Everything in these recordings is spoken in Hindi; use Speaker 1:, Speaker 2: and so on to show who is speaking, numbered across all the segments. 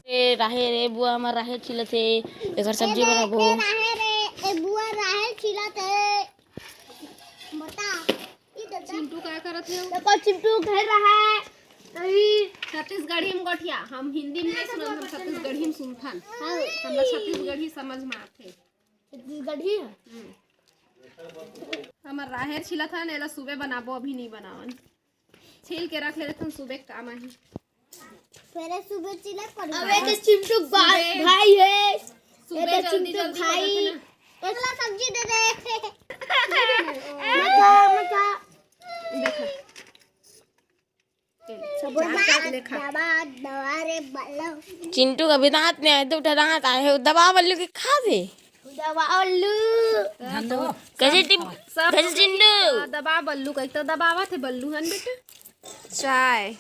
Speaker 1: ए राहे रे बुआ हमार राहे छिलथे एकर सब्जी बनाबो।
Speaker 2: राहे रे ए बुआ राहे छिलथे बता ई दादा
Speaker 3: चिंटू क्या करत है?
Speaker 2: देखो चिंटू खेल रहा है। नहीं
Speaker 3: छत्तीसगढ़ी में गठिया हम हिंदी में नहीं सुनत, हम छत्तीसगढ़ी में सुनथन। हमरा छत्तीसगढ़ी समझ में आथे।
Speaker 2: छत्तीसगढ़ी है।
Speaker 3: हमार राहेर छिला था नेला सुबह बनाबो, अभी नहीं बनावन। छील के रख ले थन, सुबह काम आही।
Speaker 2: पहले सुबह चिल्ला कर। अबे तो चिंटू भाई है।
Speaker 3: सुबह जल्दी
Speaker 2: चिंटू
Speaker 3: जल्दी
Speaker 2: भाई
Speaker 3: ना।
Speaker 2: एकला सब्जी दे दे। मचा
Speaker 3: देखो
Speaker 2: सब दवा दवा रे बल्लो
Speaker 1: चिंटू का भी दांत नहीं आए तो उठा दांत आए है दबा बल्लू के खा दे
Speaker 2: दवा आलू
Speaker 1: कैसे चिंटू
Speaker 3: दबा बल्लू का तो दबावा थे बल्लू हन बेटा। चाय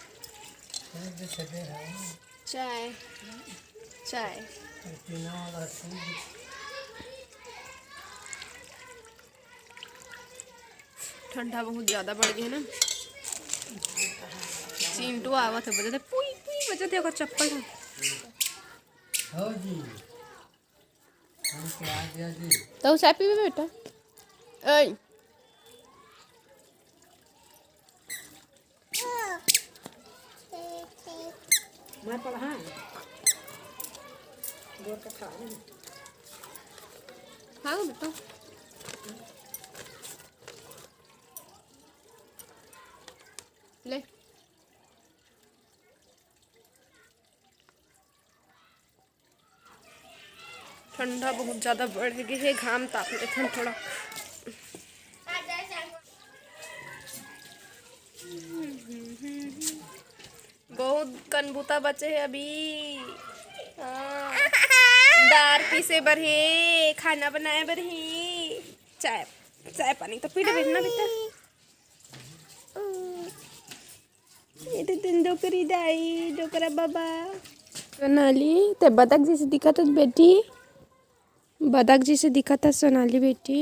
Speaker 3: चाय चाय ठंडा बहुत ज्यादा बढ़ गया ना। चिंटू आवा थे बजे पुई पुई बजे थे, ओकर चप्पल तो चाय पीबे बेटा। ऐ
Speaker 4: मैं पढ़ा गोर का खा ले।
Speaker 3: हाँ बेटा ले ठंडा बहुत ज़्यादा बढ़ गई है, घाम ताप लेते हैं थोड़ा। बहुत कनबूता बचे है अभी। हाँ। दार पीसे बर है, खाना बनाए बर है, चाय चाय पानी तो पी ले ना बेटा। ये तो दिन डोकरी दाई डोकरा बाबा सोनाली ते बतख जैसे दिखा था बेटी, बतख जैसे दिखा था सोनाली बेटी।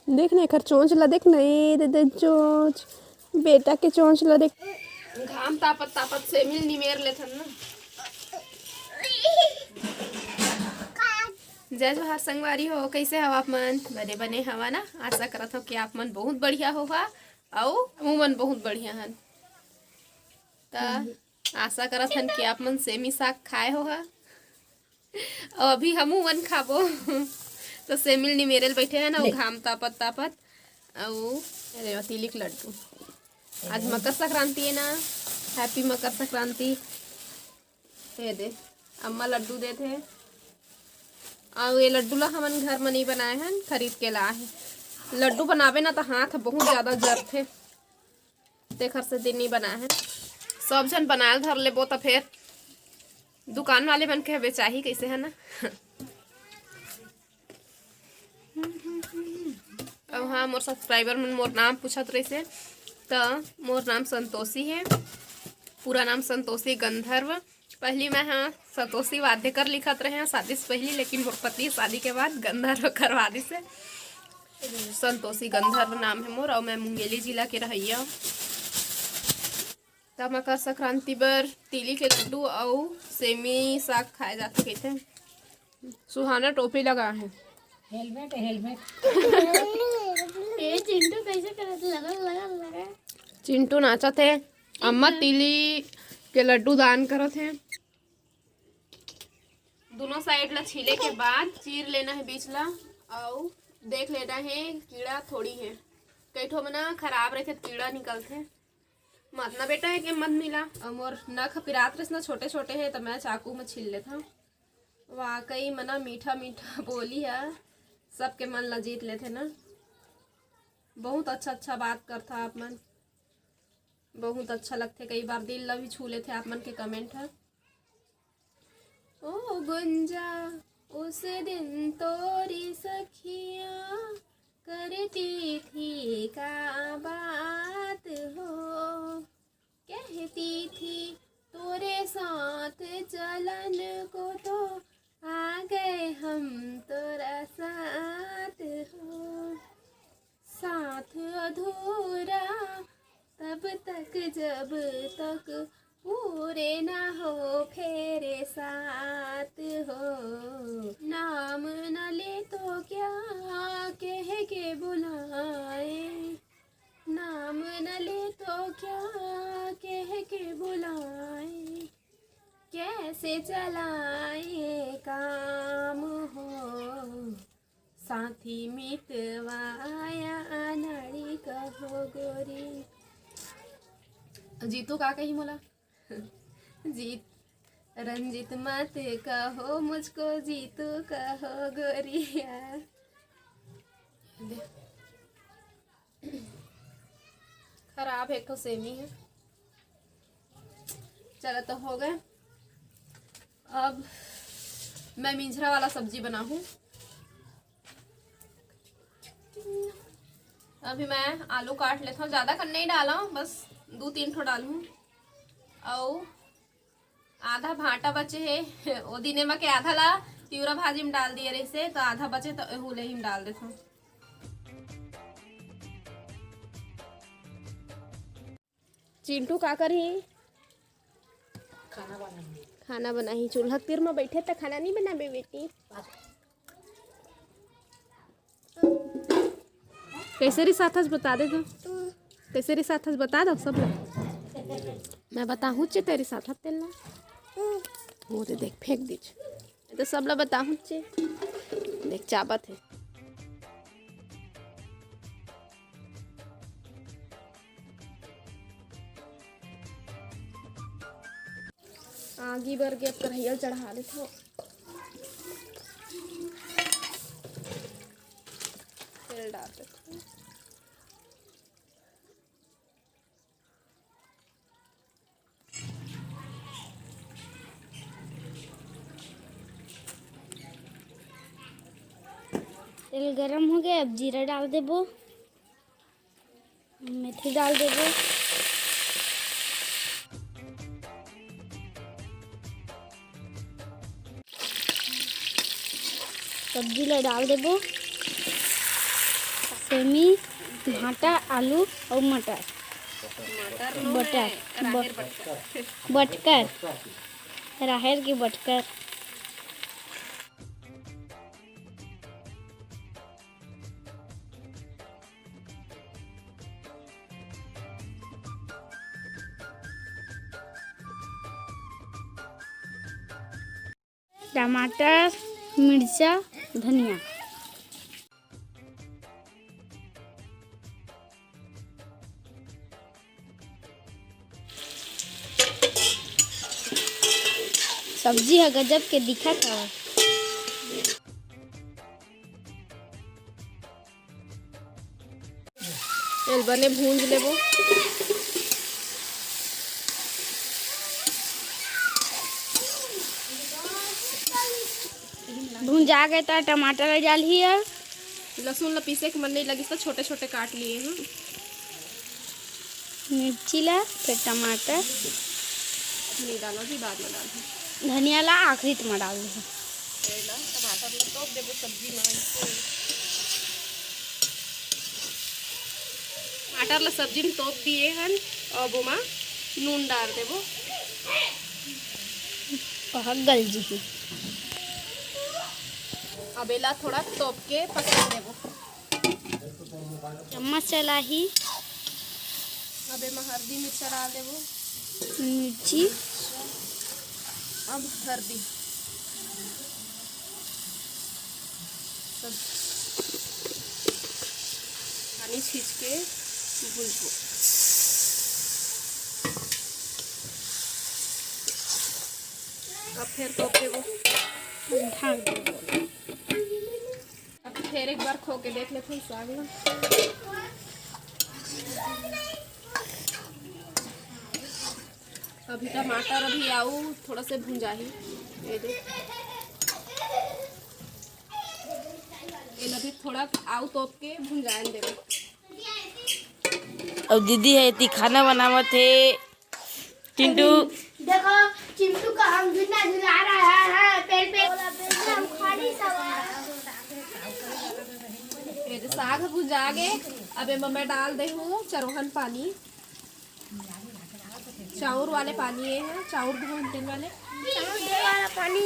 Speaker 3: देख ना एक चोंच ला देख नहीं दे चोंच बेटा के चोंच ला देख। घाम तापत तापत से मिल निमेर ले थन ना। जय जोहार संगवारी हो, कैसे हो आप मन? बने बने हवा ना। आशा करत हो कि आप मन बहुत बढ़िया होगा और मुँह मन बहुत बढ़िया हन। तो आशा करत हन कि आप मन सेमी साग खाए होगा और अभी हमू मन खाबो। तो सेमिल निमेरल बैठे हैं ना, वो घाम तापत तापत और तिलिक लड्डू। आज मकर संक्रांति है ना, हैप्पी मकर संक्रांति। ये दे अम्मा लड्डू दे थे और ये लड्डू ला हमन घर में नहीं बनाए हैं, खरीद के लाए हैं। लड्डू बनावे ना तो हाथ बहुत ज़्यादा जर थे, तेखर से दिन नहीं बनाए हैं। सब जन बनाए धर लेबो तो फिर दुकान वाले बन के बेचाही कैसे है ना। अब हाँ मोर सब्सक्राइबर मन मोर नाम पूछत रही से, तो मोर नाम संतोषी है, पूरा नाम संतोषी गंधर्व। पहली मैं हाँ संतोषी वाद्यकर लिखत रहे हैं शादी से पहली, लेकिन मोर पति शादी के बाद गंधर्व करवा दी से संतोषी गंधर्व नाम है मोर। और मैं मुंगेली जिला के रहिया। तब मकर संक्रांति बर तिली के लड्डू और सेमी साग खाए जाते कहते। सुहाना टोपी लगा है,
Speaker 4: हेलमेट हेलमेट
Speaker 2: ये चिंटू कैसे करत लगा लगा लगा।
Speaker 3: चिंटू नाचा थे, अम्मा तिली के लड्डू दान करत हैं। दोनों साइड ला छीले के बाद चीर लेना है बीच ला और देख लेना है कीड़ा थोड़ी है, कई ठो मना खराब रहते कीड़ा निकलते मत ना बेटा है कि मत मिला। और मोर नख पिरात रहे ना छोटे छोटे है, तो मैं चाकू में छील लेता। वाकई मना मीठा मीठा बोली है, सबके मन ला जीत लेते ना। बहुत अच्छा अच्छा बात करता आप मन, बहुत अच्छा लगते, कई बार दिल ला भी छू लेते आप मन के कमेंट है। ओ गुंजा उस दिन तोरी सखिया करती थी का बात हो, कहती थी तोरे साथ चलन को तो आ गए हम तोरा साथ हो। साथ अधूरा तब तक जब तक पूरे ना हो फेरे साथ हो, नाम न ले तो क्या कह के बुलाए, नाम न ले तो क्या कह के बुलाए, कैसे चलाए काम हो, साथी मितवाया नाड़ी कहो गोरी। जीतू का कही मोला जीत रंजित मत कहो मुझको, जीतू कहो गोरिया। खराब है, एक तो सेमी है। चलो तो हो गए। अब मैं मिंजरा वाला सब्जी बनाऊं। अभी मैं आलू काट लेता हूँ, ज़्यादा कर नहीं डाला हूँ, बस 2-3 ठो डालूँ। और आधा भाटा बचे है, वो दिने में के आधा ला तिवरा भाजी में डाल दिए रही से, तो आधा बचे तो एहुले ही में डाल देता हूँ। चिंटू का करी? खाना बनाही। चूल्हा तीर में बैठे तो खाना नहीं बनाबे बेटी? कैसे रिसात बता दे तो, कैसे रिसात बता दो सब लोग। मैं बताऊँ चे तेरी साथ तेल ना वो तो देख फेंक दीज, तो सब लोग बताऊँ चे देख चाबत है। आगी बर के अब कढ़ैया चढ़ा देते हो, तेल डाल देते हो।
Speaker 2: तेल गरम हो गया, अब जीरा डाल देबो, मेथी डाल देबो, सब्जी ला डाल देबो, सेमी, भाटा, आलू और मटर, बटकर, राहेर की बटकर। टमाटर, मिर्चा, धनिया, सब्जी है गजब के दिखा था।
Speaker 3: तेल बने भूंज लेबो।
Speaker 2: भुंजा गए तो टमाटर डाल ही है,
Speaker 3: लहसुन ला पीसे के मन नहीं लगी तो छोटे छोटे काट लिए हैं।
Speaker 2: मिर्ची ला, फिर टमाटर,
Speaker 3: नहीं डालो जी, बाद में डालो।
Speaker 2: धनिया ला आखिरी में डाल दो।
Speaker 3: टमाटर ला तोप देबो सब्जी में। टमाटर ला सब्जी में तोप दिए हन, अब ओमा नून डाल देबो।
Speaker 2: और गल जी
Speaker 3: अब एला थोड़ा तोप के पका देबो।
Speaker 2: चम्मच चला ही,
Speaker 3: अब एमा हल्दी मिर्चा डाल देबो,
Speaker 2: मिर्ची,
Speaker 3: अब हल्दी सब पानी छींच के भूनबो। अब फिर तोप देबो,
Speaker 2: ढाक देबो।
Speaker 3: अब फिर एक बार खो के देख लेते हैं साग ना। अभी टमाटर अभी आऊ थोड़ा से भुंजा ही, ये देख ये अभी थोड़ा आऊ तोप के भुंजान देबो।
Speaker 1: अब दीदी है ती खाना बनावत है। चिंटू
Speaker 2: देखो चिंटू का हम झूला झुला रहा है, पेड़ पे उखाड़ी
Speaker 3: ये साग भुजा गे। अब एमा मैं डाल दे हूँ चरोहन पानी, चाउर वाले पानी ये है, चाउर धो तेल वाले।
Speaker 2: वाला पानी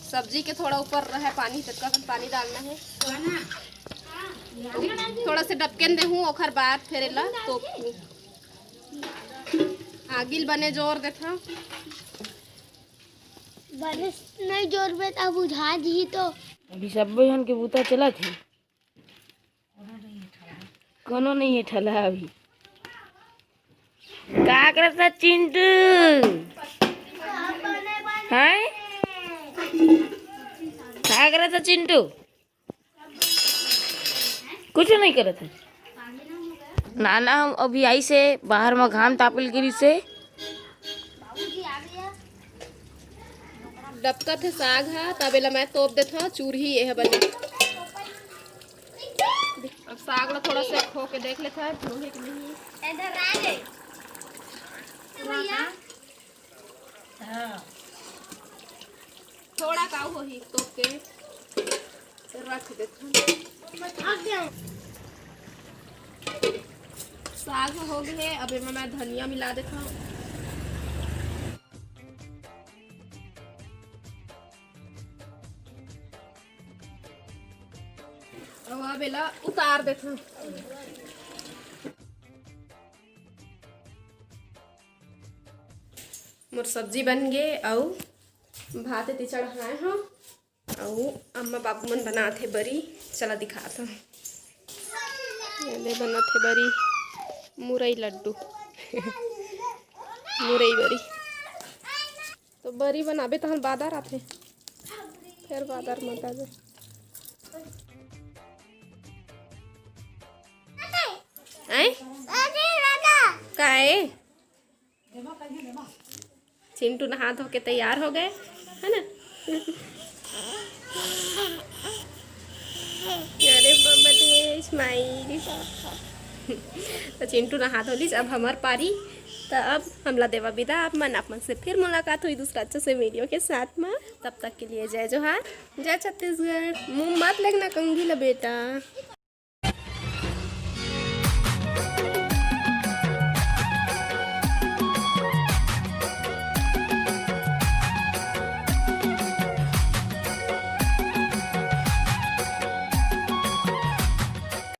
Speaker 3: सब्जी के थोड़ा ऊपर है पानी, तत्का पानी डालना है। थोड़ा से डबकेन देहूँ ओखर बाद फिर ला तो आगिल बने जोर देखा।
Speaker 2: बरस नहीं जोर में तब बुझा जी तो
Speaker 1: अभी सब जन के बूता चला थी, कोनो नहीं है ठला अभी। का करता चिंटू हैं? का करता चिंटू? कुछ नहीं करत है। नाना हम अभी आई से बाहर में घाम तापिल गिरी से
Speaker 3: डबका थे साग है तबेला मैं तोप देता हूँ चूर ही ये है बने। अब साग ला थोड़ा सा खो के देख लेता है लोहे कि नहीं।
Speaker 2: इधर आ गए
Speaker 3: थोड़ा का हो ही तोप के रख देता हूँ। साग हो गए, अब इसमें मैं धनिया मिला देता हूँ। अब बेला उतार देता हूँ। मोर सब्जी बन गए और भात ती चढ़ाए हाँ और अम्मा बाबू मन बनाते बरी। चला दिखाता हूँ। ये बनाते बरी मुरई लड्डू मुरई बरी। तो बरी बनाबे तो हम बादर आते फिर बादर मत आ जाए। काहे चिंटू नहा धो के तैयार हो गए है ना। अरे बम्बा स्माइल। तो चिंटू नहा धो लीज, अब हमार पारी। तो अब हमला देवा विदा। आप मन से फिर मुलाकात हुई दूसरा अच्छे से वीडियो के साथ में। तब तक के लिए जय जोहार, जय छत्तीसगढ़। मुँह मत लगना कंघी ला बेटा।